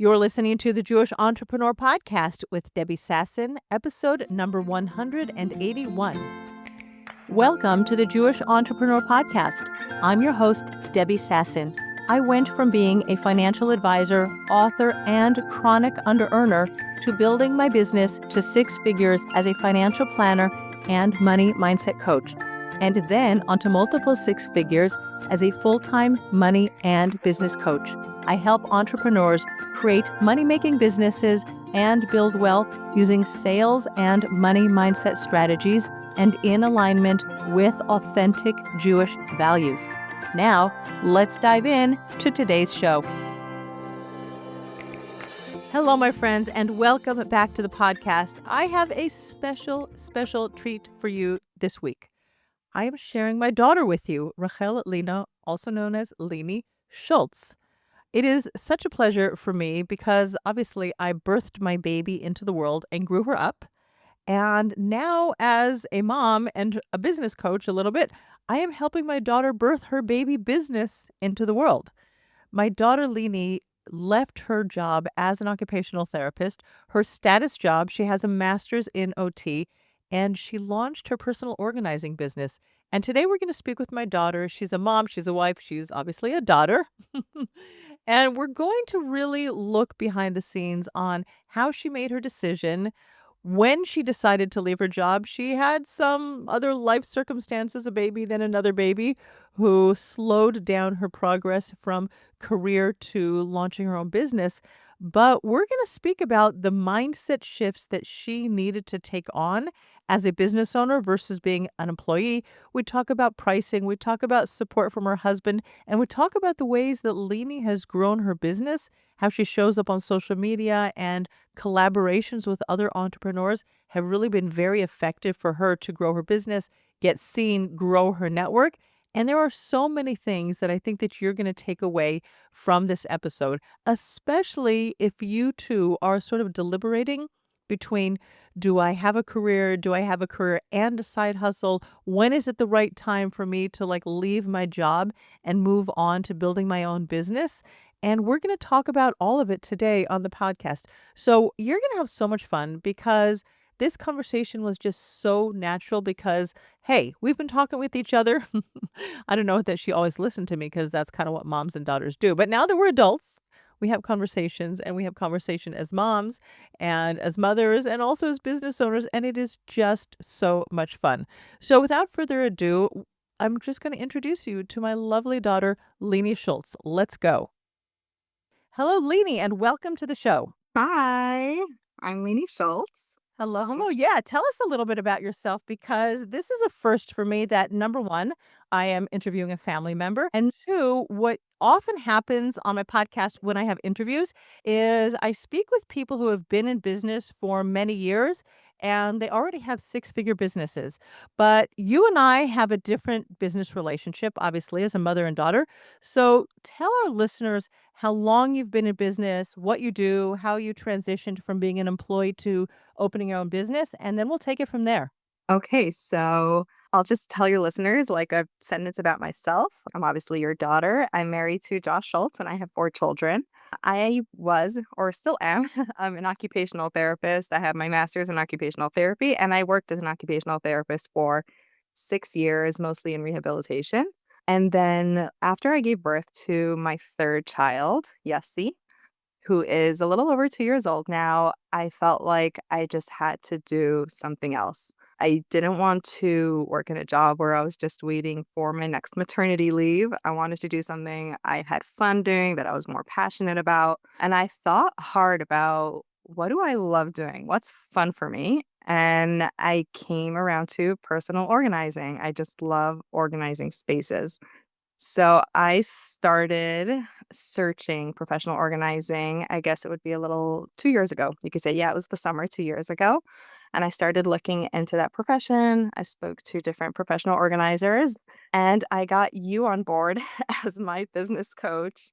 You're listening to the Jewish Entrepreneur Podcast with Debbie Sasson, episode number 181. Welcome to the Jewish Entrepreneur Podcast. I'm your host, Debbie Sasson. I went from being a financial advisor, author, and chronic under-earner to building my business to six figures as a financial planner and money mindset coach, and then onto multiple six figures as a full-time money and business coach. I help entrepreneurs create money-making businesses and build wealth using sales and money mindset strategies and in alignment with authentic Jewish values. Now, let's dive in to today's show. Hello, my friends, and welcome back to the podcast. I have a special treat for you this week. I am sharing my daughter with you, Rachel Lena, also known as Leni Schultz. It is such a pleasure for me because obviously I birthed my baby into the world and grew her up. And now, as a mom and a business coach, a little bit, I am helping my daughter birth her baby business into the world. My daughter Leni left her job as an occupational therapist, her status job. She has a master's in OT, and she launched her personal organizing business. And today we're going to speak with my daughter. She's a mom, she's a wife, she's obviously a daughter. And we're going to really look behind the scenes on how she made her decision. When she decided to leave her job, she had some other life circumstances, a baby, then another baby, who slowed down her progress from career to launching her own business. But we're going to speak about the mindset shifts that she needed to take on as a business owner versus being an employee. We talk about pricing, we talk about support from her husband, and we talk about the ways that Leni has grown her business, how she shows up on social media, and collaborations with other entrepreneurs have really been very effective for her to grow her business, get seen, grow her network. And there are so many things that I think that you're going to take away from this episode, especially if you too are sort of deliberating between, do I have a career? Do I have a career and a side hustle? When is it the right time for me to leave my job and move on to building my own business? And we're going to talk about all of it today on the podcast. So you're going to have so much fun because this conversation was just so natural because, hey, we've been talking with each other. I don't know that she always listened to me because that's kind of what moms and daughters do. But now that we're adults, we have conversations, and we have conversation as moms and as mothers and also as business owners. And it is just so much fun. So without further ado, I'm just going to introduce you to my lovely daughter, Leni Schultz. Let's go. Hello, Leni, and welcome to the show. Hi, I'm Leni Schultz. Hello, hello. Yeah, tell us a little bit about yourself because this is a first for me that number one, I am interviewing a family member. And two, what often happens on my podcast when I have interviews is I speak with people who have been in business for many years and they already have six-figure businesses. But you and I have a different business relationship, obviously, as a mother and daughter. So tell our listeners how long you've been in business, what you do, how you transitioned from being an employee to opening your own business, and then we'll take it from there. Okay, so I'll just tell your listeners like a sentence about myself. I'm obviously your daughter. I'm married to Josh Schultz and I have four children. I was, or still am, I'm an occupational therapist. I have my master's in occupational therapy and I worked as an occupational therapist for 6 years, mostly in rehabilitation. And then after I gave birth to my third child, Yessie, who is a little over 2 years old now, I felt like I just had to do something else. I didn't want to work in a job where I was just waiting for my next maternity leave. I wanted to do something I had fun doing, that I was more passionate about. And I thought hard about, what do I love doing? What's fun for me? And I came around to personal organizing. I just love organizing spaces. So I started searching professional organizing. I guess it would be a little 2 years ago. You could say, yeah, it was the summer 2 years ago. And I started looking into that profession. I spoke to different professional organizers and I got you on board as my business coach.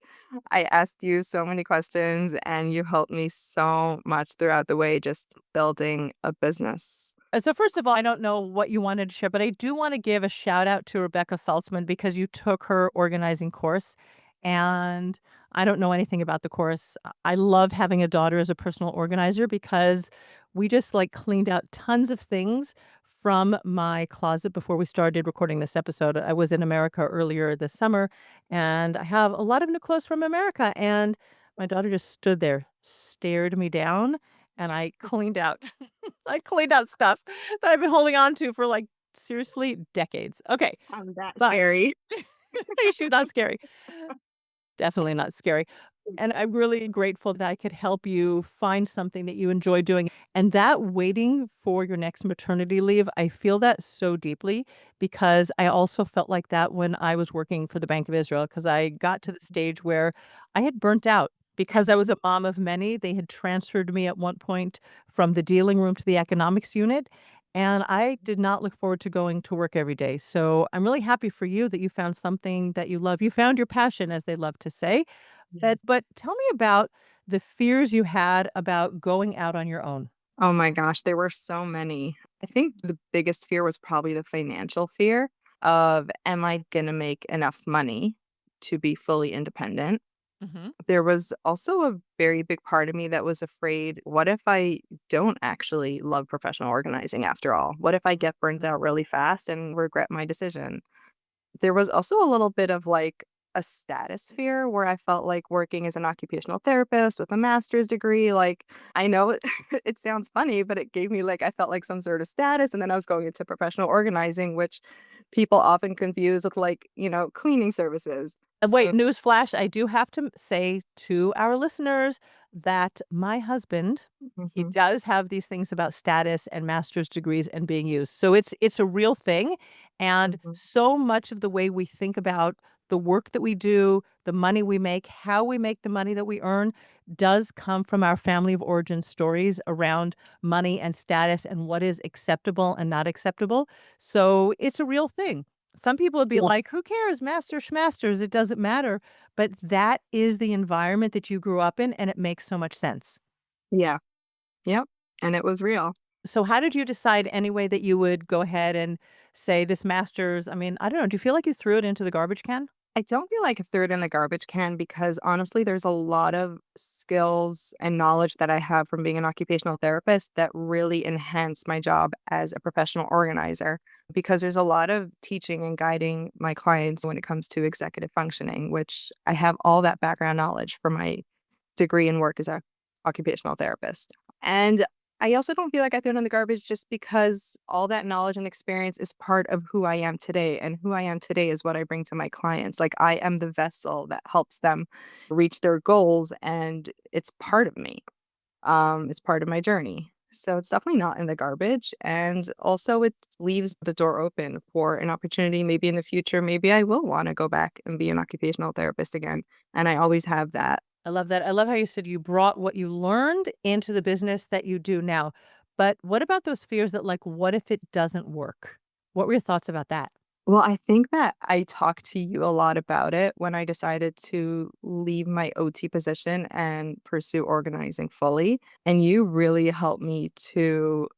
I asked you so many questions and you helped me so much throughout the way, just building a business. So first of all, I don't know what you wanted to share, but I do want to give a shout out to Rebecca Saltzman because you took her organizing course. And I don't know anything about the course. I love having a daughter as a personal organizer because we just like cleaned out tons of things from my closet before we started recording this episode. I was in America earlier this summer and I have a lot of new clothes from America. And my daughter just stood there, stared me down, and I cleaned out I cleaned out stuff that I've been holding on to for like seriously decades. Okay. That But scary. she's not scary. Definitely not scary. And I'm really grateful that I could help you find something that you enjoy doing. And that waiting for your next maternity leave, I feel that so deeply because I also felt like that when I was working for the Bank of Israel, because I got to the stage where I had burnt out because I was a mom of many. They had transferred me at one point from the dealing room to the economics unit. And I did not look forward to going to work every day. So I'm really happy for you that you found something that you love. You found your passion, as they love to say. Yes. But tell me about the fears you had about going out on your own. Oh my gosh, there were so many. I think the biggest fear was probably the financial fear of, am I going to make enough money to be fully independent? Mhm. There was also a very big part of me that was afraid, what if I don't actually love professional organizing after all? What if I get burnt Mm. out really fast and regret my decision? There was also a little bit of like a status fear where I felt like working as an occupational therapist with a master's degree, like I know it, it sounds funny, but it gave me like I felt like some sort of status. And then I was going into professional organizing, which people often confuse with like, cleaning services. Wait, So newsflash, I do have to say to our listeners that my husband, he mhm, does have these things about status and master's degrees and being used. So it's a real thing, and mhm. so much of the way we think about the work that we do, the money we make, how we make the money that we earn does come from our family of origin stories around money and status and what is acceptable and not acceptable. So it's a real thing. Some people would be Yes. like, "Who cares? Master schmasters, it doesn't matter." But that is the environment that you grew up in, and it makes so much sense. Yeah. Yep. And it was real. So how did you decide anyway that you would go ahead and say this master's, I mean, I don't know, do you feel like you threw it into the garbage can? I don't feel like I threw it in the garbage can because honestly, there's a lot of skills and knowledge that I have from being an occupational therapist that really enhance my job as a professional organizer. Because there's a lot of teaching and guiding my clients when it comes to executive functioning, which I have all that background knowledge from my degree and work as a occupational therapist. And I also don't feel like I threw it in the garbage just because all that knowledge and experience is part of who I am today. And who I am today is what I bring to my clients. Like I am the vessel that helps them reach their goals and it's part of me. It's part of my journey. So it's definitely not in the garbage. And also it leaves the door open for an opportunity maybe in the future. Maybe I will want to go back and be an occupational therapist again. And I always have that. I love that. I love how you said you brought what you learned into the business that you do now. But what about those fears that like, what if it doesn't work? What were your thoughts about that? Well, I think that I talked to you a lot about it when I decided to leave my OT position and pursue organizing fully. And you really helped me to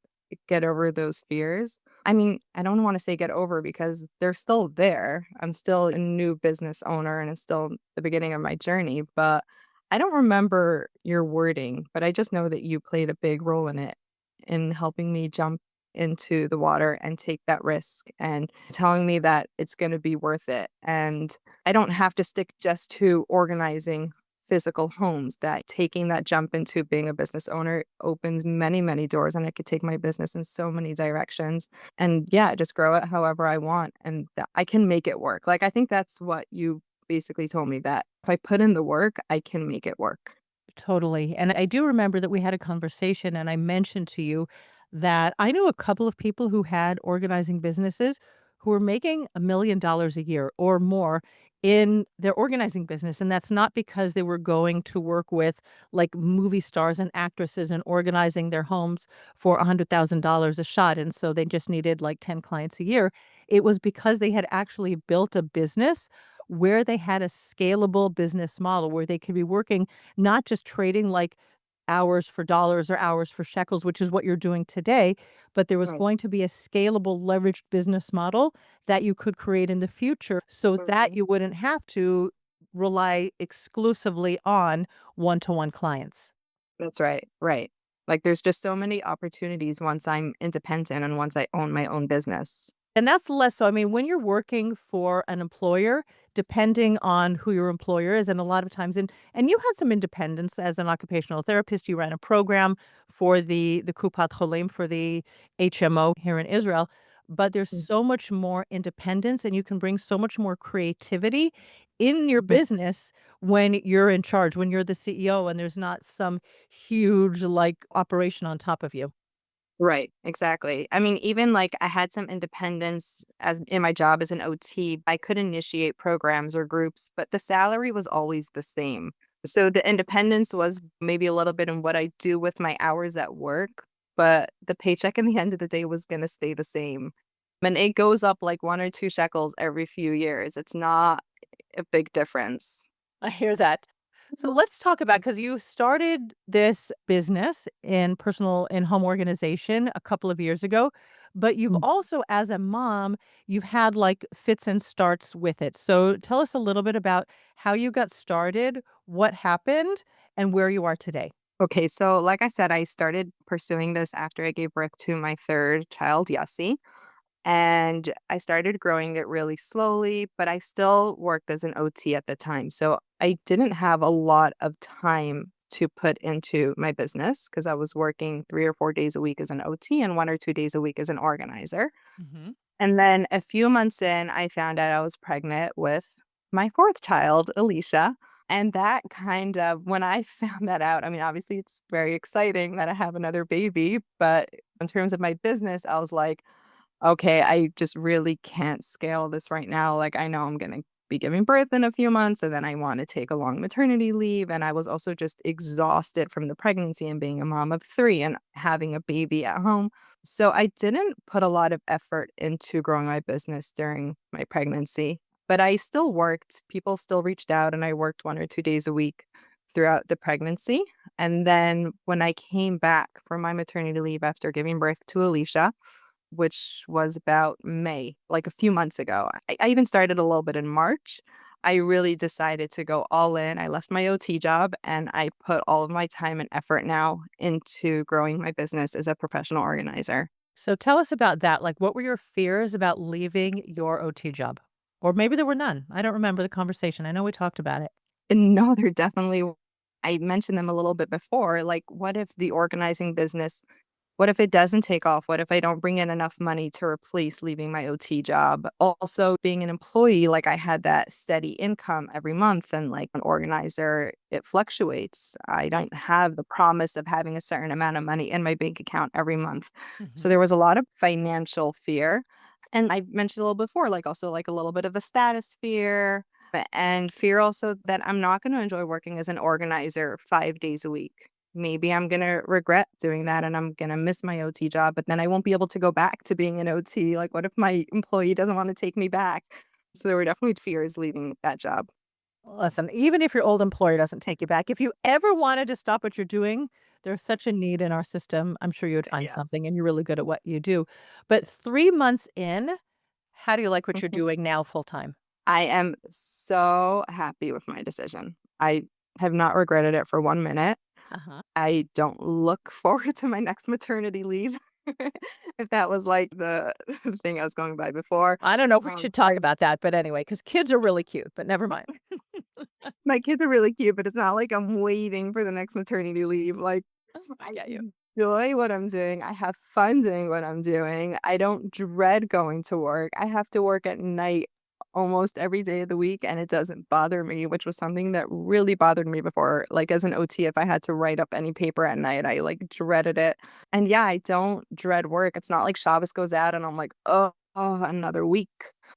get over those fears. I mean, I don't want to say get over because they're still there. I'm still a new business owner and it's still the beginning of my journey, but I don't remember your wording, but I just know that you played a big role in it in helping me jump into the water and take that risk and telling me that it's going to be worth it. And I don't have to stick just to organizing physical homes, that taking that jump into being a business owner opens many, many doors and I could take my business in so many directions. And yeah, just grow it however I want and that I can make it work. Like I think that's what you basically told me that if I put in the work, I can make it work. Totally. And I do remember that we had a conversation and I mentioned to you that I knew a couple of people who had organizing businesses who were making $1 million a year or more in their organizing business. And that's not because they were going to work with like movie stars and actresses and organizing their homes for $100,000 a shot. And so they just needed like 10 clients a year. It was because they had actually built a business where they had a scalable business model where they could be working not just trading like hours for dollars or hours for shekels, which is what you're doing today, but there was Right. going to be a scalable leveraged business model that you could create in the future so that Mhm. you wouldn't have to rely exclusively on one-to-one clients. That's right. Right. Like there's just so many opportunities once I'm independent and once I own my own business. And that's less so. I mean, when you're working for an employer, depending on who your employer is, and a lot of times, and you had some independence as an occupational therapist. You ran a program for the Kupat Cholim for the HMO here in Israel. But there's so much more independence, and you can bring so much more creativity in your Mhm. business when you're in charge, when you're the CEO, and there's not some huge like operation on top of you. Right, exactly. I mean, even like I had some independence as in my job as an OT. I could initiate programs or groups, but the salary was always the same. So the independence was maybe a little bit in what I do with my hours at work, but the paycheck in the end of the day was going to stay the same. And it goes up like 1 or 2 shekels every few years. It's not a big difference. I hear that. So let's talk about because you started this business in personal and home organization a couple of years ago, but you've also, as a mom, you've had like fits and starts with it. So tell us a little bit about how you got started, what happened, and where you are today. Okay, so like I said, I started pursuing this after I gave birth to my third child, Yossi. And I started growing it really slowly, but I still worked as an OT at the time. So I didn't have a lot of time to put into my business because I was working 3 or 4 days a week as an OT and 1 or 2 days a week as an organizer. Hmm. And then a few months in, I found out I was pregnant with my fourth child, Alicia. And that kind of, when I found that out, I mean, obviously it's very exciting that I have another baby, but in terms of my business, I was like, okay, I just really can't scale this right now. Like, I know I'm going to be giving birth in a few months, and then I want to take a long maternity leave. And I was also just exhausted from the pregnancy and being a mom of three and having a baby at home. So I didn't put a lot of effort into growing my business during my pregnancy, but I still worked. People still reached out, and I worked 1 or 2 days a week throughout the pregnancy. And then when I came back from my maternity leave after giving birth to Alicia, which was about May, like a few months ago. I even started a little bit in March. I really decided to go all in. I left my OT job and I put all of my time and effort now into growing my business as a professional organizer. So tell us about that. Like, what were your fears about leaving your OT job? Or maybe there were none. I don't remember the conversation. I know we talked about it. And no, there definitely, I mentioned them a little bit before. Like, what if the organizing business what if it doesn't take off? What if I don't bring in enough money to replace leaving my OT job? Also, being an employee, like I had that steady income every month, and like an organizer, it fluctuates. I don't have the promise of having a certain amount of money in my bank account every month. So Mhm. there was a lot of financial fear. And I mentioned a little before, like also like a little bit of a status fear and fear also that I'm not going to enjoy working as an organizer 5 days a week. Maybe I'm gonna regret doing that and I'm gonna miss my OT job, but then I won't be able to go back to being an OT. Like, what if my employee doesn't want to take me back? So there were definitely fears leaving that job. Listen, even if your old employer doesn't take you back, if you ever wanted to stop what you're doing, there's such a need in our system. I'm sure you would find Yes. something and you're really good at what you do. But 3 months in, how do you like what you're Mhm. doing now full time? I am so happy with my decision. I have not regretted it for 1 minute. Uh-huh. I don't look forward to my next maternity leave. If that was like the thing I was going by before. I don't know if we should talk I about that, but anyway, because kids are really cute, but never mind. My kids are really cute, but it's not like I'm waiting for the next maternity leave. Like, I I get you. enjoy what I'm doing. I have fun doing what I'm doing. I don't dread going to work. I have to work at night almost every day of the week, and it doesn't bother me, which was something that really bothered me before. Like, as an OT, if I had to write up any paper at night, I like dreaded it. And yeah, I don't dread work. It's not like Shabbos goes out and I'm like, oh, another week.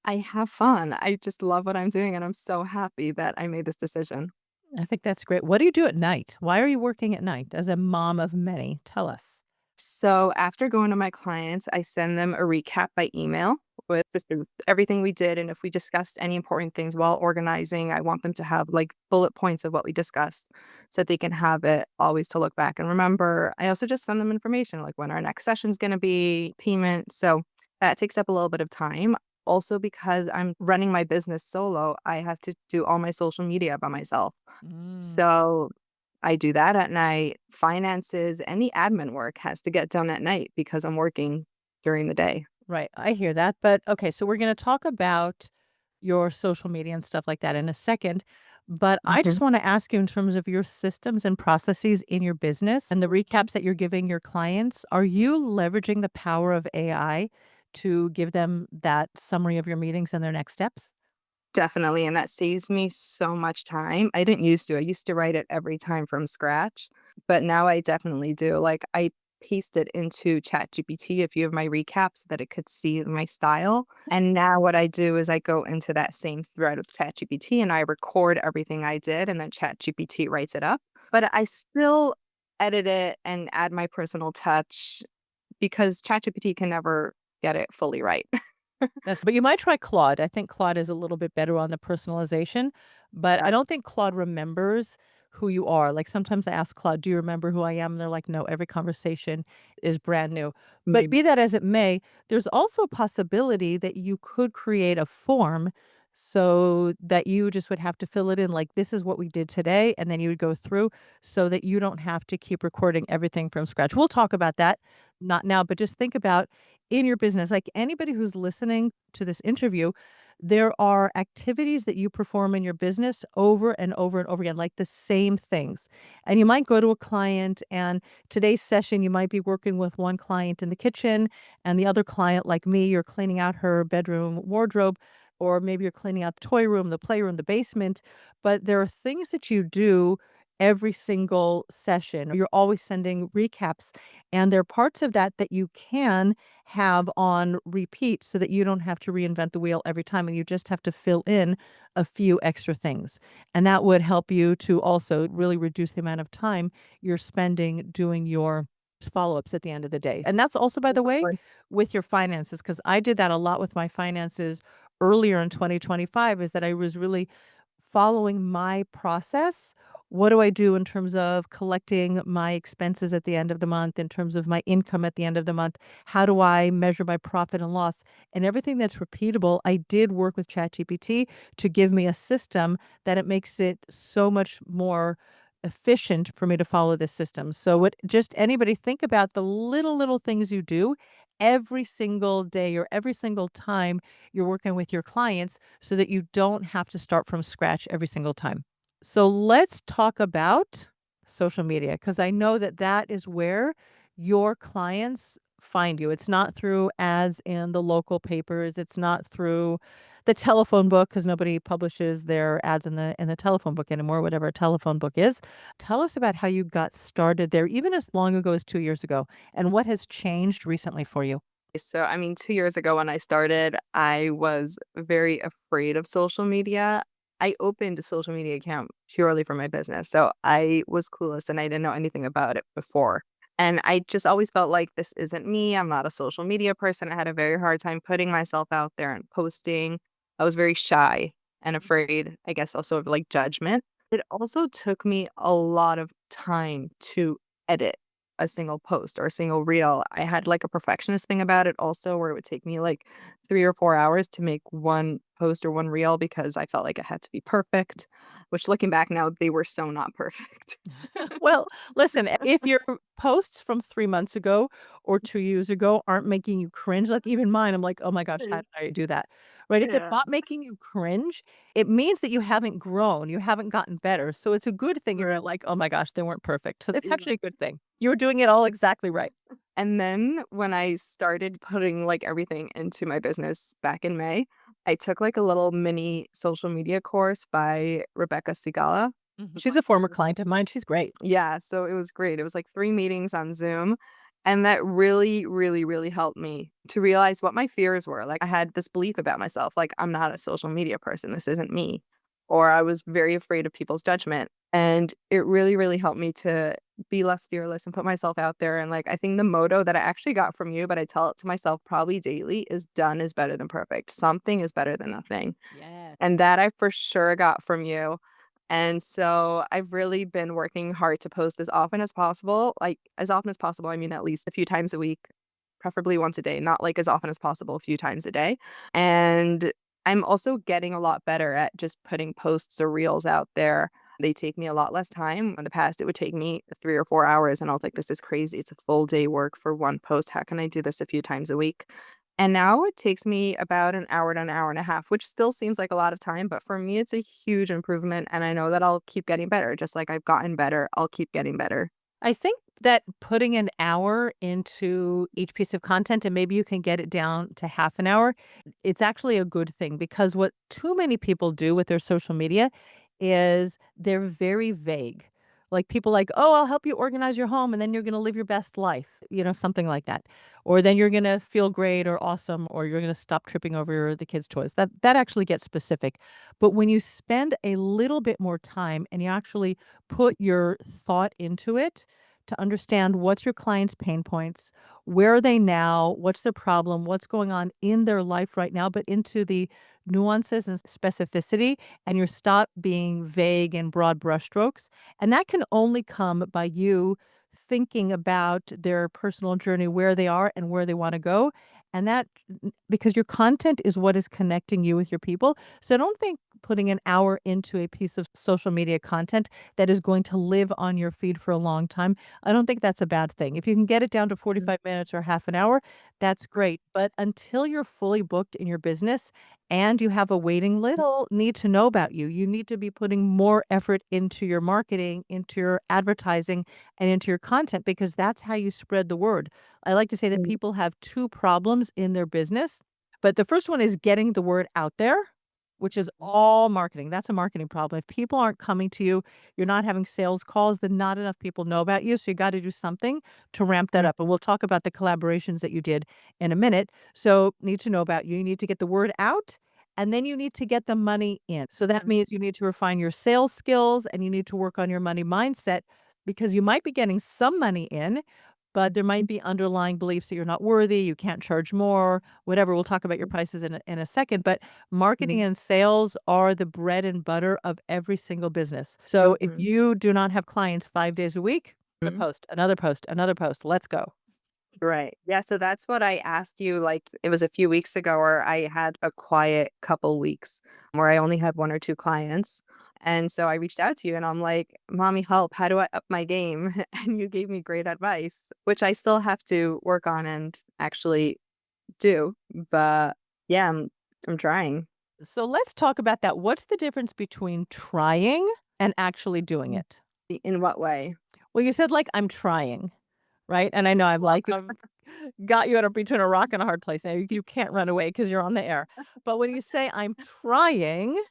I have fun. I just love what I'm doing, and I'm so happy that I made this decision. I think that's great. What do you do at night? Why are you working at night as a mom of many? Tell us. So after going to my clients, I send them a recap by email with just everything we did. And if we discussed any important things while organizing, I want them to have like bullet points of what we discussed so that they can have it always to look back and remember. I also just send them information like when our next session is going to be, payment. So that takes up a little bit of time. also because I'm running my business solo, I have to do all my social media by myself. Mm. So I do that at night. Finances, any admin work has to get done at night because I'm working during the day. Right. I hear that. But okay, so we're going to talk about your social media and stuff like that in a second. But I Mhm. just want to ask you in terms of your systems and processes in your business and the recaps that you're giving your clients, are you leveraging the power of AI to give them that summary of your meetings and their next steps? Definitely, and that saves me so much time. I didn't used to. I used to write it every time from scratch, but now I definitely do. Like, I pasted into ChatGPT a few of my recaps so that it could see my style. And now what I do is I go into that same thread of ChatGPT and I record everything I did, and then ChatGPT writes it up. But I still edit it and add my personal touch because ChatGPT can never get it fully right. But you might try Claude. I think Claude is a little bit better on the personalization, but I don't think Claude remembers who you are. Like sometimes I ask Claude, "Do you remember who I am?" And they're like, "No, every conversation is brand new." But Mm. be that as it may, there's also a possibility that you could create a form so that you just would have to fill it in like this is what we did today and then you would go through so that you don't have to keep recording everything from scratch. We'll talk about that not now, but just think about in your business, like anybody who's listening to this interview, there are activities that you perform in your business over and over and over again, like the same things. And you might go to a client, and today's session, you might be working with one client in the kitchen, and the other client, like me, you're cleaning out her bedroom wardrobe, or maybe you're cleaning out the toy room, the playroom, the basement. But there are things that you do every single session. You're always sending recaps, and there are parts of that that you can have on repeat so that you don't have to reinvent the wheel every time and you just have to fill in a few extra things. And that would help you to also really reduce the amount of time you're spending doing your follow-ups at the end of the day. And that's also, by the way, with your finances, because I did that a lot with my finances earlier in 2025, is that I was really following my process. What do I do in terms of collecting my expenses at the end of the month, in terms of my income at the end of the month? How do I measure my profit and loss? And everything that's repeatable, I did work with ChatGPT to give me a system that it makes it so much more efficient for me to follow this system. So what just anybody think about the little things you do every single day or every single time you're working with your clients so that you don't have to start from scratch every single time. So let's talk about social media because I know that that is where your clients find you. It's not through ads in the local papers. It's not through the telephone book because nobody publishes their ads in the telephone book anymore, whatever a telephone book is. Tell us about how you got started there, even as long ago as 2 years ago, and what has changed recently for you. So, I mean, 2 years ago when I started, I was very afraid of social media. I opened a social media account purely for my business. So I was clueless and I didn't know anything about it before. And I just always felt like this isn't me. I'm not a social media person. I had a very hard time putting myself out there and posting. I was very shy and afraid, I guess, also of like judgment. It also took me a lot of time to edit a single post or a single reel. I had like a perfectionist thing about it also where it would take me like 3 or 4 hours to make one post or one reel because I felt like it had to be perfect, which looking back now, they were so not perfect. Well, listen, if your posts from 3 months ago or 2 years ago aren't making you cringe, like even mine, I'm like, "Oh my gosh, how Mm. did I do that?" Right? If it's Yeah, not making you cringe, it means that you haven't grown, you haven't gotten better. So it's a good thing you're right. like, "Oh my gosh, they weren't perfect." So it's Yeah. actually a good thing. You were doing it all exactly right. And then when I started putting like everything into my business back in May, I took like a little mini social media course by Rebecca Sigala. She's a former client of mine, she's great. Yeah, so it was great. It was like 3 meetings on Zoom, and that really, really, really helped me to realize what my fears were. Like, I had this belief about myself, like, I'm not a social media person, this isn't me. Or I was very afraid of people's judgment, and it really, really helped me to be less fearless and put myself out there, and, like, I think the motto that I actually got from you, but I tell it to myself probably daily, is done is better than perfect. Something is better than nothing. Yes. And that I for sure got from you. And so I've really been working hard to post as often as possible. Like, as often as possible, I mean, at least a few times a week preferably once a day, not like as often as possible, a few times a day. And I'm also getting a lot better at just putting posts or reels out there. They take me a lot less time. In the past, it would take me 3 or 4 hours. And I was like, this is crazy. It's a full day work for one post. How can I do this a few times a week? And now it takes me about an hour to an hour and a half, which still seems like a lot of time. But for me, it's a huge improvement. And I know that I'll keep getting better. Just like I've gotten better, I'll keep getting better. I think that putting an hour into each piece of content, and maybe you can get it down to half an hour, it's actually a good thing because what too many people do with their social media is they're very vague. Like people like, oh, I'll help you organize your home and then you're going to live your best life, something like that. Or then you're going to feel great or awesome, or you're going to stop tripping over the kids' toys. That actually gets specific. But when you spend a little bit more time and you actually put your thought into it, to understand what's your client's pain points, where are they now, what's the problem, what's going on in their life right now, but into the nuances and specificity, and you stop being vague and broad brushstrokes. And that can only come by you thinking about their personal journey, where they are and where they want to go. And that because your content is what is connecting you with your people. So I don't think putting an hour into a piece of social media content that is going to live on your feed for a long time, I don't think that's a bad thing. If you can get it down to Mm. 45 minutes or half an hour, that's great. But until you're fully booked in your business and you have a waiting list, people need to know about you. You need to be putting more effort into your marketing, into your advertising, and into your content because that's how you spread the word. I like to say that Mm. people have two problems in their business, but the first one is getting the word out there, which is all marketing. That's a marketing problem. If people aren't coming to you, you're not having sales calls, then not enough people know about you. So you got to do something to ramp that Mm. up. And we'll talk about the collaborations that you did in a minute. So need to know about you. You need to get the word out. And then you need to get the money in. So that means you need to refine your sales skills and you need to work on your money mindset because you might be getting some money in, but there might be underlying beliefs that you're not worthy, you can't charge more, whatever. We'll talk about your prices in a second, but marketing Mhm. and sales are the bread and butter of every single business. So if Mhm. you do not have clients 5 days a week, a Mhm. post, another post, another post, let's go. Right. Yeah. So that's what I asked you. Like it was a few weeks ago, where I had a quiet couple weeks where I only had one or two clients. And so I reached out to you and I'm like, Mommy, help. How do I up my game? And you gave me great advice, which I still have to work on and actually do. But yeah, I'm trying. So let's talk about that. What's the difference between trying and actually doing Mm. it? In what way? Well, you said like I'm trying, right? And I know I'm like got you at between a rock and a hard place. Now you can't run away because you're on the air. But when you say I'm trying,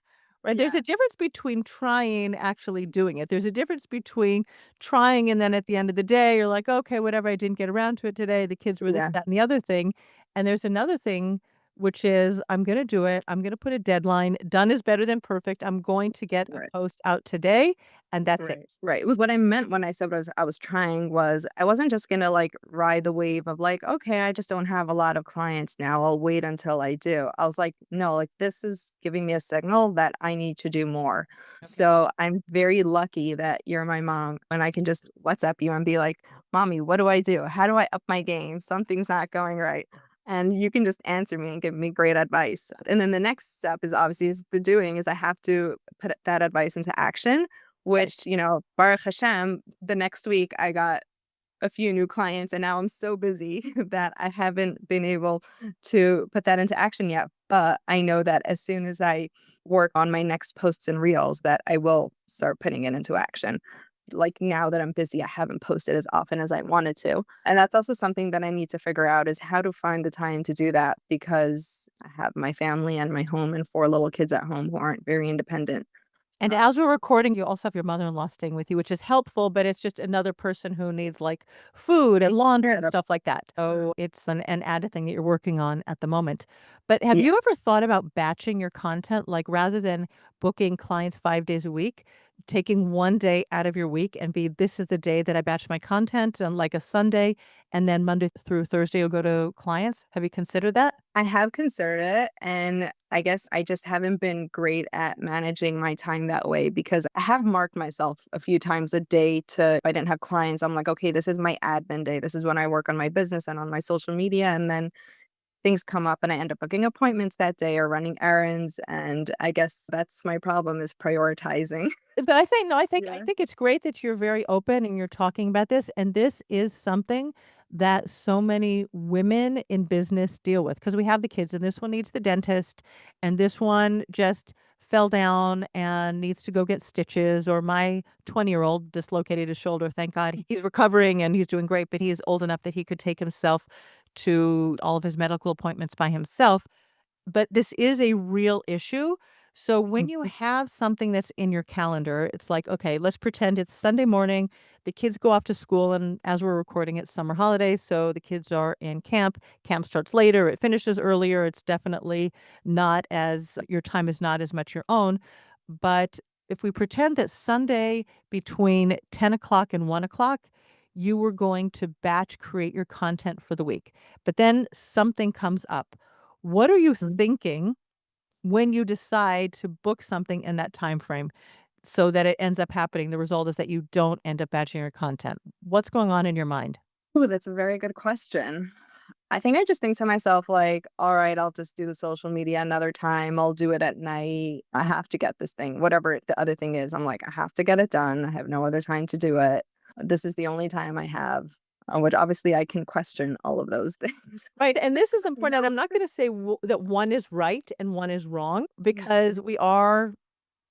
right, there's Yeah. a difference between trying and actually doing it. There's a difference between trying and then at the end of the day, you're like, okay, whatever, I didn't get around to it today. The kids were this, Yeah. that, and the other thing. And there's another thing, which is I'm going to do it. I'm going to put a deadline. Done is better than perfect. I'm going to get a Right. post out today, and that's it. Right. Right. It was what I meant when I said I was trying was I wasn't just gonna like ride the wave of like, okay, I just don't have a lot of clients now. I'll wait until I do. I was like, no, like this is giving me a signal that I need to do more. Okay. So I'm very lucky that you're my mom and I can just WhatsApp you and be like, Mommy, what do I do? How do I up my game? Something's not going right. And you can just answer me and give me great advice. And then the next step is obviously is the doing is I have to put that advice into action, which, Baruch Hashem, the next week I got a few new clients and now I'm so busy that I haven't been able to put that into action yet. But I know that as soon as I work on my next posts and reels that I will start putting it into action. Like now that I'm busy, I haven't posted as often as I wanted to. And that's also something that I need to figure out is how to find the time to do that because I have my family and my home and four little kids at home who aren't very independent. And as we're recording, you also have your mother-in-law staying with you, which is helpful, but it's just another person who needs like food and laundry and Yeah. stuff like that. So it's an added thing that you're working on at the moment. But have Yeah. you ever thought about batching your content? Like rather than booking clients 5 days a week, taking one day out of your week and this is the day that I batch my content and like a Sunday, and then Monday through Thursday you'll go to clients. Have you considered that? I have considered it, and I guess I just haven't been great at managing my time that way because I have marked myself a few times a day to, if I didn't have clients, I'm like, okay, this is my admin day. This is when I work on my business and on my social media. And then things come up and I end up booking appointments that day or running errands. And I guess that's my problem is prioritizing. But I think no, I Yeah. think it's great that you're very open and you're talking about this, and this is something that so many women in business deal with because we have the kids, and this one needs the dentist, and this one just fell down and needs to go get stitches, or my 20-year-old dislocated his shoulder. Thank God he's recovering and he's doing great, but he is old enough that he could take himself to all of his medical appointments by himself. But this is a real issue. So when you have something that's in your calendar, it's like, okay, let's pretend it's Sunday morning. The kids go off to school, and as we're recording, it's summer holidays. So the kids are in camp. Camp starts later, it finishes earlier. It's definitely not as your time is not as much your own. But if we pretend that Sunday between 10 o'clock and 1 o'clock, you were going to batch create your content for the week, but then something comes up. What are you thinking when you decide to book something in that time frame so that it ends up happening? The result is that you don't end up batching your content. What's going on in your mind? Oh, that's a very good question. I think I just think to myself, like, all right, I'll just do the social media another time. I'll do it at night. I have to get this thing, whatever the other thing is. I'm like, I have to get it done. I have no other time to do it. This is the only time I have, which obviously I can question all of those things. Right, and this is You important, and know? I'm not gonna say that one is right and one is wrong Mhm. because we are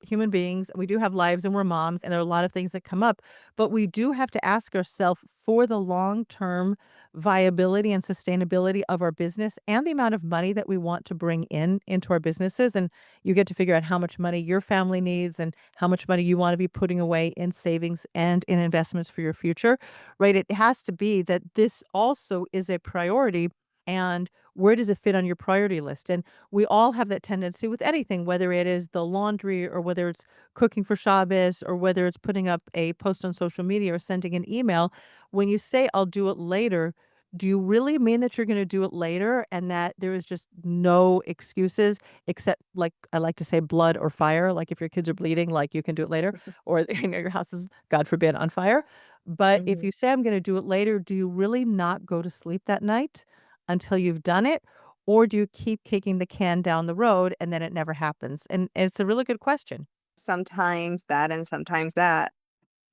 human beings. We do have lives and we're moms, and there are a lot of things that come up. But we do have to ask ourselves for the long term viability and sustainability of our business and the amount of money that we want to bring in into our businesses. And you get to figure out how much money your family needs and how much money you want to be putting away in savings and in investments for your future, right? It has to be that this also is a priority. And where does it fit on your priority list? And we all have that tendency with anything, whether it is the laundry or whether it's cooking for Shabbos or whether it's putting up a post on social media or sending an email. When you say, I'll do it later, do you really mean that you're going to do it later and that there is just no excuses except, like I like to say, blood or fire? Like if your kids are bleeding, like you can do it later, or your house is, God forbid, on fire. But if Mhm. you say, I'm going to do it later, do you really not go to sleep that night until you've done it? Or do you keep kicking the can down the road and then it never happens? And it's a really good question. Sometimes that and sometimes that.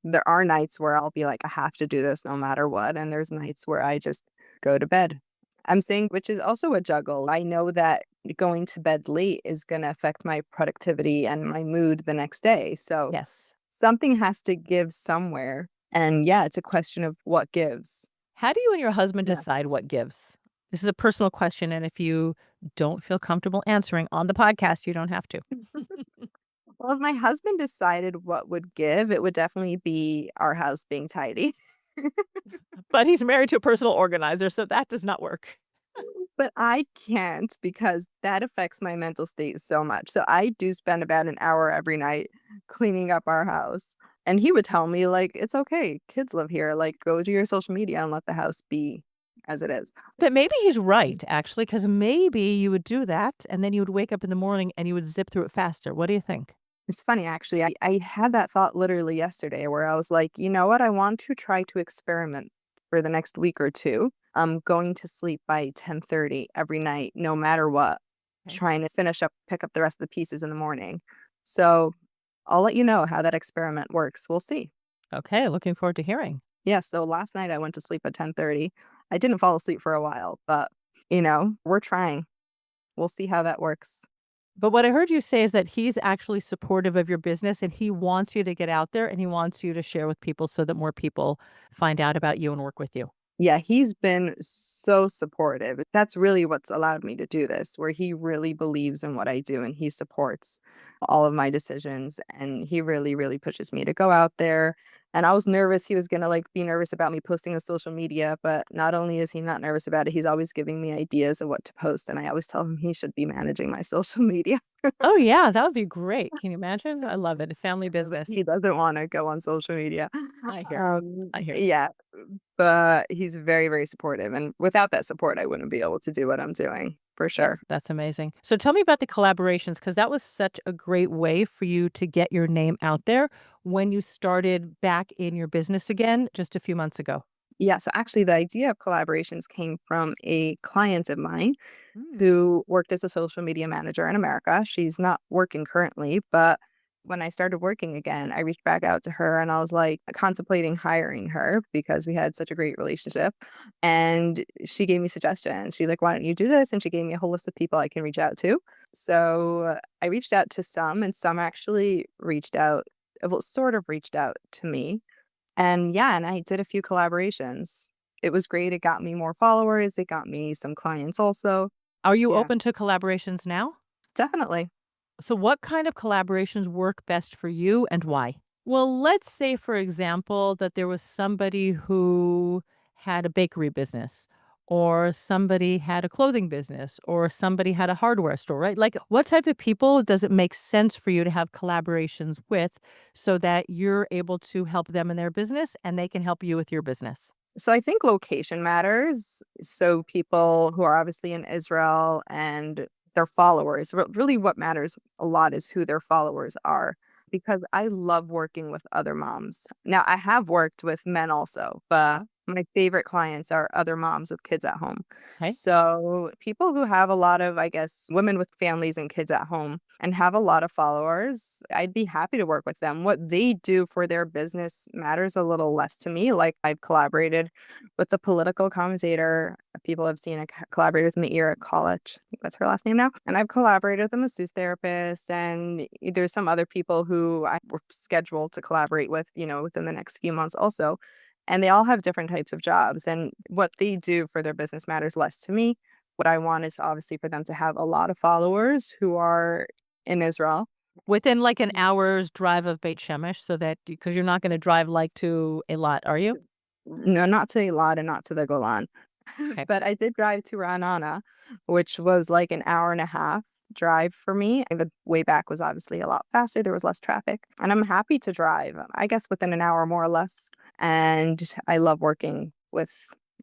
There are nights where I'll be like, I have to do this no matter what. And there's nights where I just go to bed. I'm saying, which is also a juggle. I know that going to bed late is going to affect my productivity and my mood the next day. So Yes. something has to give somewhere. And yeah, it's a question of what gives. How do you and your husband Yeah. decide what gives? This is a personal question, and if you don't feel comfortable answering on the podcast, you don't have to. Well, if my husband decided what would give, it would definitely be our house being tidy. But he's married to a personal organizer, so that does not work. But I can't because that affects my mental state so much. So I do spend about an hour every night cleaning up our house. And he would tell me, like, it's okay. Kids live here. Like, go to your social media and let the house be as it is. But maybe he's right, actually, because maybe you would do that, and then you would wake up in the morning and you would zip through it faster. What do you think? It's funny, actually. I had that thought literally yesterday where I was like, you know what? I want to try to experiment for the next week or two. I'm going to sleep by 10:30 every night, no matter what, Okay. trying to pick up the rest of the pieces in the morning. So I'll let you know how that experiment works. We'll see. Okay, looking forward to hearing. Yeah, so last night I went to sleep at 10:30. I didn't fall asleep for a while, but we're trying. We'll see how that works. But what I heard you say is that he's actually supportive of your business and he wants you to get out there and he wants you to share with people so that more people find out about you and work with you. Yeah, he's been so supportive. That's really what's allowed me to do this, where he really believes in what I do and he supports all of my decisions. And he really, really pushes me to go out there. And I was nervous he was gonna be nervous about me posting on social media, but not only is he not nervous about it, he's always giving me ideas of what to post. And I always tell him he should be managing my social media. Oh, yeah, that would be great. Can you imagine? I love it. Family business. He doesn't want to go on social media. I hear you. I hear you. Yeah, but he's very, very supportive, and without that support, I wouldn't be able to do what I'm doing. for sure. That's amazing. So tell me about the collaborations because that was such a great way for you to get your name out there when you started back in your business again just a few months ago. Yeah, so actually the idea of collaborations came from a client of mine Mm. who worked as a social media manager in America. She's not working currently, but when I started working again, I reached back out to her and I was like contemplating hiring her because we had such a great relationship. And she gave me suggestions. She's like, why don't you do this? And she gave me a whole list of people I can reach out to. So I reached out to some, and some actually reached out, well, sort of reached out to me. And yeah, and I did a few collaborations. It was great. It got me more followers. It got me some clients also. Are you Yeah, open to collaborations now? definitely. So, what kind of collaborations work best for you and why? Well, let's say, for example, that there was somebody who had a bakery business, or somebody had a clothing business, or somebody had a hardware store, right? Like, what type of people does it make sense for you to have collaborations with so that you're able to help them in their business and they can help you with your business? So I think location matters. So people who are obviously in Israel and their followers, really what matters a lot is who their followers are. Because I love working with other moms. Now, I have worked with men also, but my favorite clients are other moms with kids at home. Okay. So people who have a lot of, I guess, women with families and kids at home and have a lot of followers, I'd be happy to work with them. What they do for their business matters a little less to me. Like I've collaborated with the political commentator. People have seen I collaborated with Meir at college. I think that's her last name now. And I've collaborated with a masseuse therapist. And there's some other people who I were scheduled to collaborate with, within the next few months also. And they all have different types of jobs. And what they do for their business matters less to me. What I want is obviously for them to have a lot of followers who are in Israel. Within like an hour's drive of Beit Shemesh, so that because you're not going to drive like to a lot, are you? No, not to Eilat and not to the Golan. Okay. But I did drive to Ra'anana, which was like an hour and a half drive for me. And the way back was obviously a lot faster. There was less traffic. And I'm happy to drive, I guess within an hour more or less. And I love working with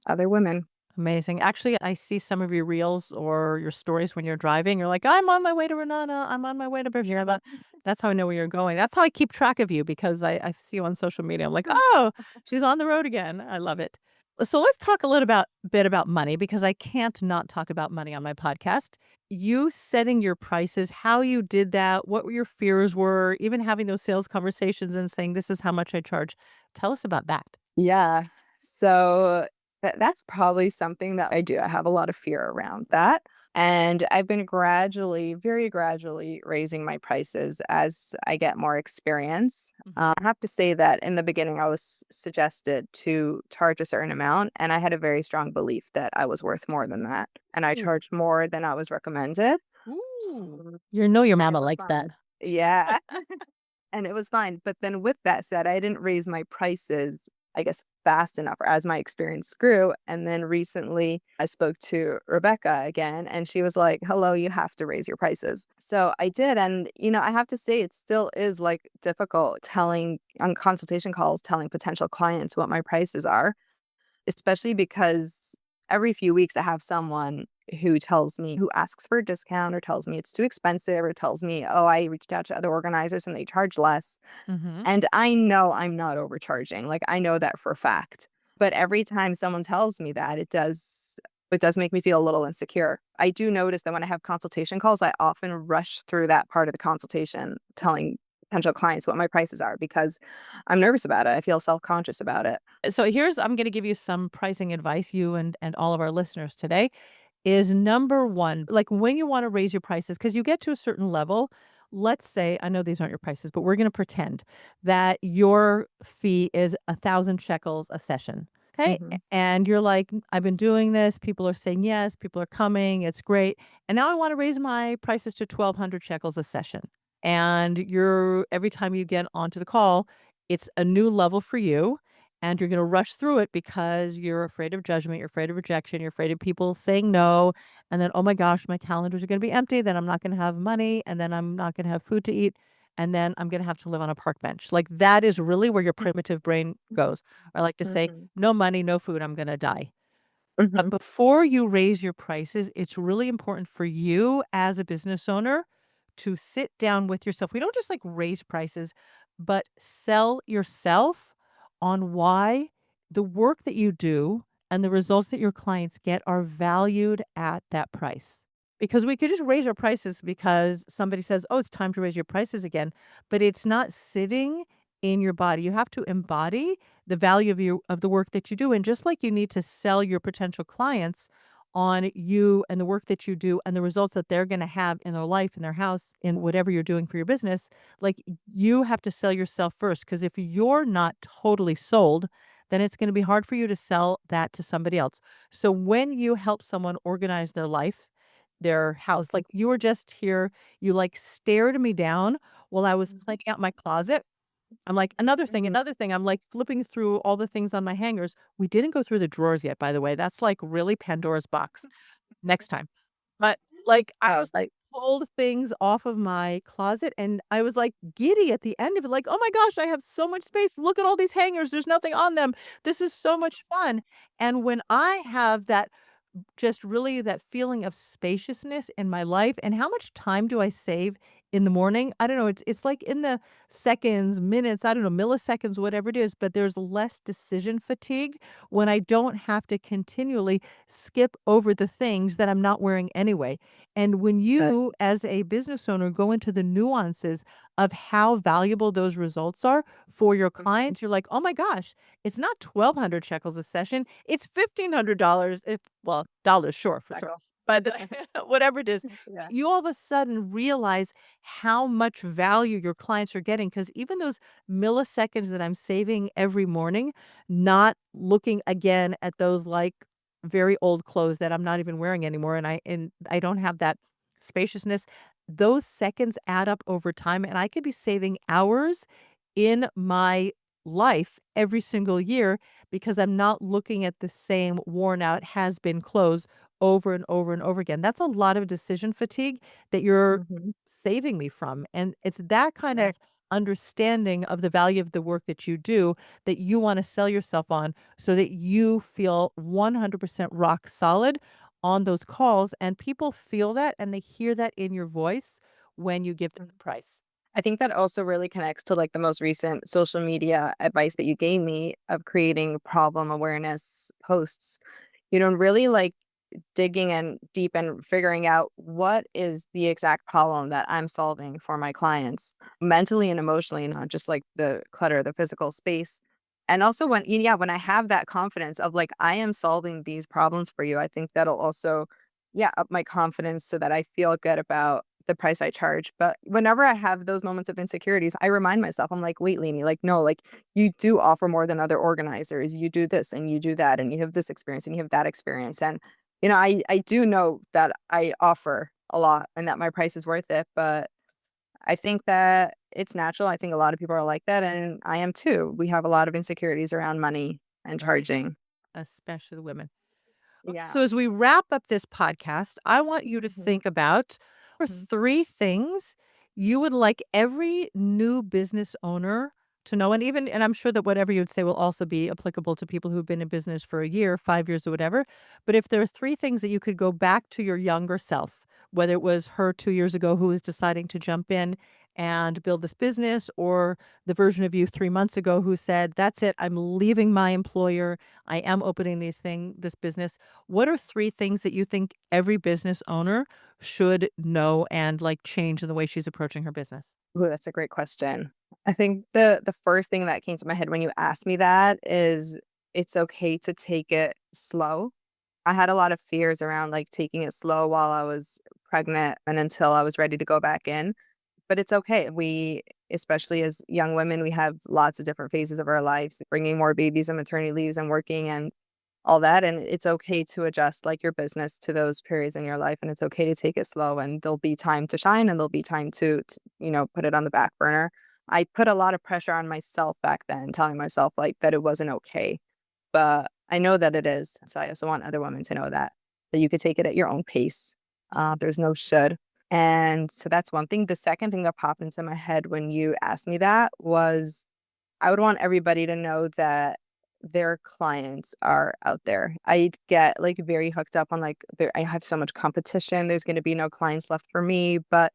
other women. Amazing. Actually, I see some of your reels or your stories when you're driving. You're like, I'm on my way to Renana. I'm on my way to Beersheba. That's how I know where you're going. That's how I keep track of you because I see you on social media. I'm like, oh, she's on the road again. I love it. So let's talk a little bit about money because I can't not talk about money on my podcast. You setting your prices, how you did that, what your fears were, even having those sales conversations and saying, this is how much I charge. Tell us about that. Yeah. So that's probably something that I do. I have a lot of fear around that. And I've been gradually, very gradually raising my prices as I get more experience. I have to say that in the beginning, I was suggested to charge a certain amount, and I had a very strong belief that I was worth more than that. And I Ooh. charged more than I was recommended. Ooh. You know your And it mama was likes that. fine. Yeah. And it was fine, but then with that said, I didn't raise my prices, I guess, fast enough or as my experience grew, and then recently, I spoke to Rebecca again, and she was like, "Hello, you have to raise your prices." So I did, and, I have to say it still is, like, difficult telling on consultation calls, telling potential clients what my prices are, especially because every few weeks I have someone who asks for a discount or tells me it's too expensive or tells me, "Oh, I reached out to other organizers and they charge less." Mhm. And I know I'm not overcharging. Like I know that for a fact. But every time someone tells me that, it does make me feel a little insecure. I do notice that when I have consultation calls, I often rush through that part of the consultation telling potential clients what my prices are because I'm nervous about it. I feel self-conscious about it. So here's I'm gonna give you some pricing advice, you and all of our listeners today, is number 1, like, when you wanna raise your prices, because you get to a certain level, let's say I know these aren't your prices, but we're gonna pretend that your fee is 1,000 shekels a session, okay? Mhm. And you're like, "I've been doing this, people are saying yes, people are coming, it's great, and now I wanna raise my prices to 1,200 shekels a session." And you're every time you get onto the call, it's a new level for you, and you're gonna rush through it because you're afraid of judgment, you're afraid of rejection, you're afraid of people saying no, and then, "Oh my gosh, my calendars are gonna be empty, then I'm not gonna have money, and then I'm not gonna have food to eat, and then I'm gonna have to live on a park bench." Like, that is really where your primitive brain goes. I like to say, Mhm. "No money, no food, I'm gonna die." But Mhm. before you raise your prices, it's really important for you as a business owner to sit down with yourself. We don't just like raise prices, but sell yourself on why the work that you do and the results that your clients get are valued at that price. Because we could just raise our prices because somebody says, oh, it's time to raise your prices again, but it's not sitting in your body. You have to embody the value of the work that you do. And just like you need to sell your potential clients on you and the work that you do and the results that they're going to have in their life, in their house, in whatever you're doing for your business, like you have to sell yourself first. Because if you're not totally sold, then it's going to be hard for you to sell that to somebody else. So when you help someone organize their life, their house, like you were just here, you like stared me down while I was cleaning out my closet. I'm like, Mhm. another thing. I'm like flipping through all the things on my hangers. We didn't go through the drawers yet, by the way. That's like really Pandora's box. Next time. But like I Oh, was like pulled things off of my closet and I was like giddy at the end of it, like, oh my gosh, I have so much space. Look at all these hangers. There's nothing on them. This is so much fun. And when I have that just really that feeling of spaciousness in my life and how much time do I save in the morning? I don't know, it's like in the seconds, minutes, I don't know, milliseconds, whatever it is, but there's less decision fatigue when I don't have to continually skip over the things that I'm not wearing anyway. And when good. you as a business owner go into the nuances of how valuable those results are for your Mhm. clients, you're like, "Oh my gosh, it's not 1,200 shekels a session, it's $1,500 if well, dollars, sure, for sure, Cycle. but whatever it is, Yeah. you all of a sudden realize how much value your clients are getting because even those milliseconds that I'm saving every morning, not looking again at those, like, very old clothes that I'm not even wearing anymore, and I don't have that spaciousness, those seconds add up over time, and I could be saving hours in my life every single year because I'm not looking at the same worn out has been clothes over and over and over again. That's a lot of decision fatigue that you're Mhm. saving me from. And it's that kind Yeah. of understanding of the value of the work that you do that you want to sell yourself on so that you feel 100% rock solid on those calls. And people feel that and they hear that in your voice when you give them the price. I think that also really connects to like the most recent social media advice that you gave me of creating problem awareness posts. Really like digging in deep and figuring out what is the exact problem that I'm solving for my clients mentally and emotionally, not just like the clutter, the physical space. And also when I have that confidence of like, I am solving these problems for you, I think that'll also, yeah, up my confidence so that I feel good about the price I charge. But whenever I have those moments of insecurities, I remind myself, I'm like, wait, Lainey, like, no, like you do offer more than other organizers. You do this and you do that, and you have this experience and you have that experience. And I do know that I offer a lot and that my price is worth it, but I think that it's natural. I think a lot of people are like that, and I am too. We have a lot of insecurities around money and charging. Especially the women. Okay, Yeah. so as we wrap up this podcast, I want you to Mhm, think about for mhm, three things you would like every new business owner to know. And I'm sure that whatever you would say will also be applicable to people who've been in business for a year, 5 years, or whatever. But if there are three things that you could go back to your younger self, whether it was her 2 years ago who was deciding to jump in and build this business, or the version of you 3 months ago who said, that's it, I'm leaving my employer. I am opening this business. What are three things that you think every business owner should know and, like, change in the way she's approaching her business? Ooh, that's a great question. I think the first thing that came to my head when you asked me that is it's okay to take it slow. I had a lot of fears around like taking it slow while I was pregnant and until I was ready to go back in. But it's okay. Especially as young women, we have lots of different phases of our lives, bringing more babies and maternity leaves and working and all that. And it's okay to adjust like your business to those periods in your life. And it's okay to take it slow. And there'll be time to shine and there'll be time to put it on the back burner. I put a lot of pressure on myself back then, telling myself like that it wasn't okay. But I know that it is. So I also want other women to know that you could take it at your own pace. There's no should. And so that's one thing. The second thing that popped into my head when you asked me that was I would want everybody to know that their clients are out there. I get like very hooked up on like I have so much competition. There's going to be no clients left for me, but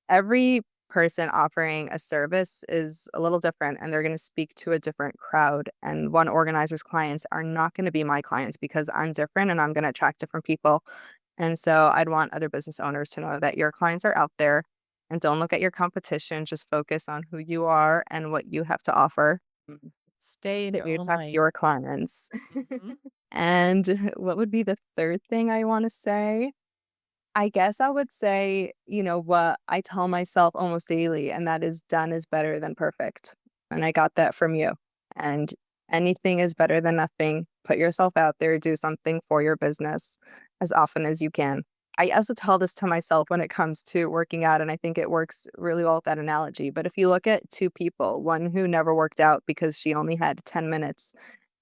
every person offering a service is a little different and they're going to speak to a different crowd. And one organizer's clients are not going to be my clients because I'm different and I'm going to attract different people. And so I'd want other business owners to know that your clients are out there and don't look at your competition. Just focus on who you are and what you have to offer Stay in to your own attract lane. your clients. Mhm. And what would be the third thing I want to say? I guess I would say, what I tell myself almost daily, and that is done is better than perfect. And I got that from you. And anything is better than nothing. Put yourself out there, do something for your business as often as you can. I also tell this to myself when it comes to working out, and I think it works really well with that analogy. But if you look at two people, one who never worked out because she only had 10 minutes,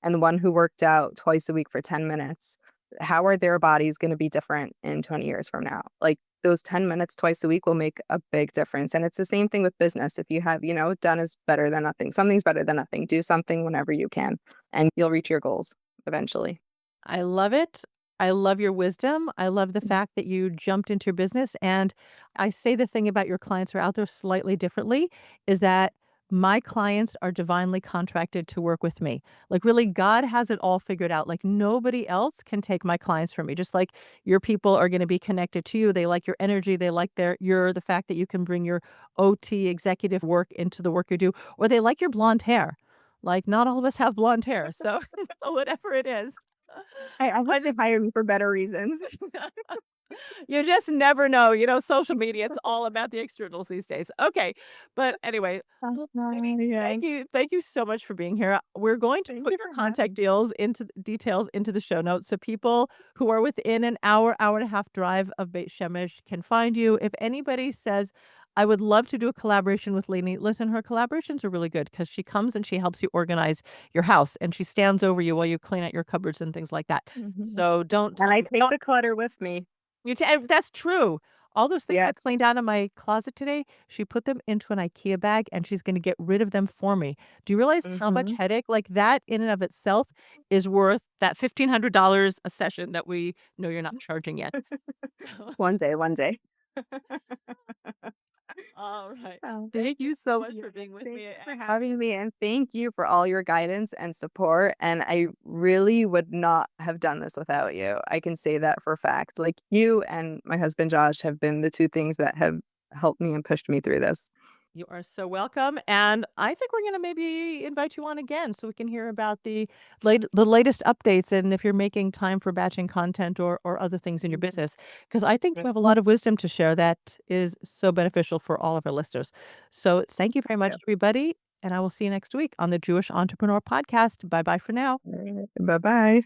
and one who worked out twice a week for 10 minutes, how are their bodies gonna be different in 20 years from now? Like, those 10 minutes twice a week will make a big difference, and it's the same thing with business. If you have, done is better than nothing. Something's better than nothing. Do something whenever you can, and you'll reach your goals eventually. I love it. I love your wisdom. I love the fact that you jumped into your business. And I say the thing about your clients who are out there slightly differently is that my clients are divinely contracted to work with me. Like, really, God has it all figured out. Like, nobody else can take my clients from me. Just like your people are going to be connected to you. They like your energy. They like the fact that you can bring your OT executive work into the work you do, or they like your blonde hair. Like, not all of us have blonde hair. So, whatever it is. I I hope they just hire me for better reasons. you just never know, social media, it's all about the externals these days. Okay, but anyway, Lainey, Yeah. thank you so much for being here. We're going to Thank put you your for contact having deals into details into the show notes so people who are within an hour and a half drive of Beit Shemesh can find you. If anybody says, I would love to do a collaboration with Lainey, listen, her collaborations are really good because she comes and she helps you organize your house and she stands over you while you clean out your cupboards and things like that. me. So And I take the clutter with me. and that's true. All those things I Yes. cleaned out of my closet today, she put them into an IKEA bag, and she's gonna get rid of them for me. Do you realize how much Mhm. headache like, that in and of itself is worth that $1,500 a session that we know you're not charging yet. One day, one day. All right. Oh, Thank you so much yes. for being with Thank me. you for having me, and thank you for all your guidance and support. And I really would not have done this without you. I can say that for a fact. Like you and my husband Josh have been the two things that have helped me and pushed me through this. You are so welcome, and I think we're gonna maybe invite you on again so we can hear about the latest updates and if you're making time for batching content or other things in your Mhm. business, because I think you Yep. have a lot of wisdom to share that is so beneficial for all of our listeners. So thank you very much, Yep. everybody, and I will see you next week on the Jewish Entrepreneur Podcast. Bye-bye for now. Bye bye.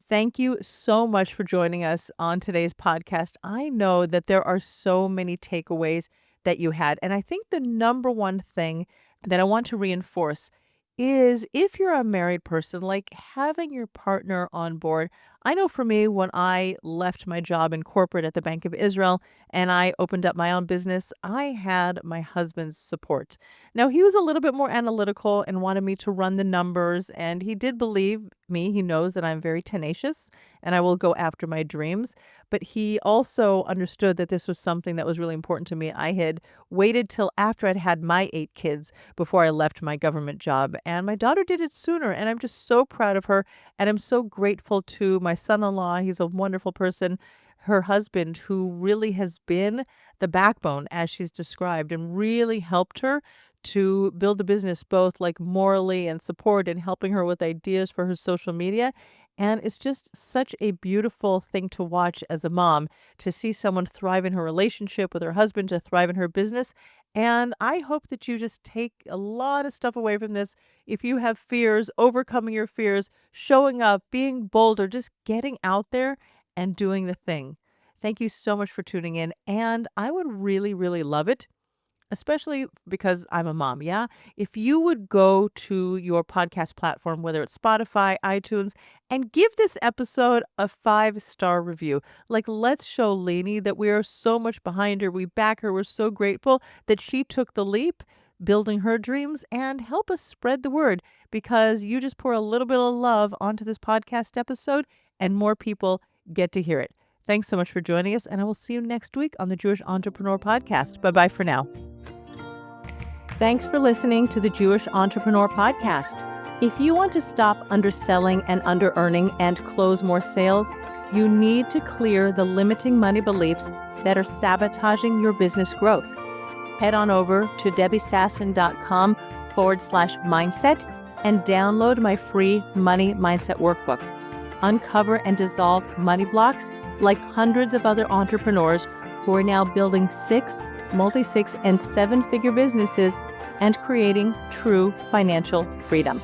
Thank you so much for joining us on today's podcast. I know that there are so many takeaways that you had. And I think the number one thing that I want to reinforce is if you're a married person, like having your partner on board. I know for me, when I left my job in corporate at the Bank of Israel and I opened up my own business, I had my husband's support. Now, he was a little bit more analytical and wanted me to run the numbers, and he did believe me. He knows that I'm very tenacious and I will go after my dreams. But he also understood that this was something that was really important to me. I had waited till after I'd had my 8 kids before I left my government job, and my daughter did it sooner. And I'm just so proud of her. And I'm so grateful to my son in law. He's a wonderful person. Her husband, who really has been the backbone, as she's described, and really helped her to build a business both like morally and support and helping her with ideas for her social media. And it's just such a beautiful thing to watch as a mom to see someone thrive in her relationship with her husband, to thrive in her business. And I hope that you just take a lot of stuff away from this. If you have fears, overcoming your fears, showing up, being bolder, just getting out there and doing the thing. Thank you so much for tuning in. And I would really, really love it especially because I'm a mom, yeah? If you would go to your podcast platform, whether it's Spotify, iTunes, and give this episode a 5-star review. Like, let's show Lainey that we are so much behind her. We back her. We're so grateful that she took the leap, building her dreams, and help us spread the word because you just pour a little bit of love onto this podcast episode and more people get to hear it. Thanks so much for joining us, and I will see you next week on the Jewish Entrepreneur Podcast. Bye-bye for now. Thanks for listening to the Jewish Entrepreneur Podcast. If you want to stop underselling and under-earning and close more sales, you need to clear the limiting money beliefs that are sabotaging your business growth. Head on over to debbiesasson.com/mindset and download my free Money Mindset Workbook. Uncover and dissolve money blocks like hundreds of other entrepreneurs who are now building 6, multi-6, and 7-figure businesses and creating true financial freedom.